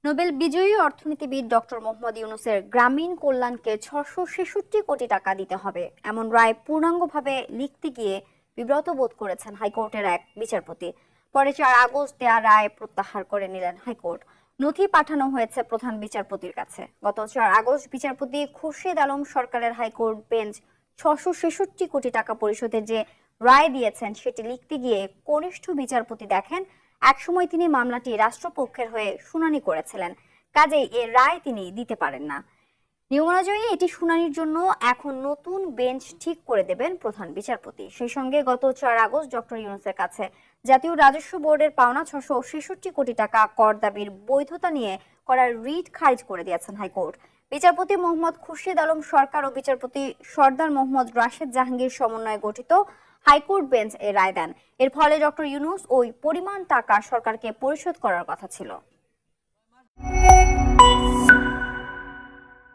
Nobel বিজয়ী অর্থনীতিবিদ doctor Mohammad ইউনূসের গ্রামীণ কল্যাণকে 666 কোটি টাকা দিতে হবে এমন রায় পূর্ণাঙ্গভাবে লিখতে গিয়ে বিব্রত বোধ করেছেন হাইকোর্টের এক বিচারপতি। পরে 4 আগস্ট দেয়া রায় প্রত্যাহার করে নিলেন হাইকোর্ট। নথি পাঠানো হয়েছে প্রধান বিচারপতির কাছে। গত 4 আগস্ট বিচারপতি খুরশিদ আলম সরকারের হাইকোর্ট বেঞ্চ 666 কোটি টাকা পরিশোধের যে রায় দিয়েছেন সেটি লিখতে গিয়ে কনিষ্ঠ বিচারপতি দেখেন একসময় তিনি মামলাটি রাষ্ট্রপক্ষের হয়ে শুনানি করেছিলেন, কাজেই এর রায় তিনি দিতে পারেন না। নিয়ম অনুযায়ী এটি শুনানির জন্য এখন নতুন বেঞ্চ ঠিক করে দেবেন প্রধান বিচারপতি। সেই সঙ্গে গত 4 আগস্ট ডক্টর ইউনূসের কাছে জাতীয় রাজস্ব বোর্ডের পাওনা 666 কোটি টাকা কর দাবির বৈধতা নিয়ে করা রিট খারিজ করে দিয়েছেন হাইকোর্ট। বিচারপতি মোহাম্মদ খুরশিদ আলম সরকার ও বিচারপতি সর্দার মোহাম্মদ রাশেদ জাহাঙ্গীর সমন্বয়ে গঠিত হাইকোর্ট বেঞ্চ এ রায় দেন। এর ফলে ডক্টর ইউনূস ওই পরিমাণ টাকা সরকারকে পরিশোধ করার কথা ছিল।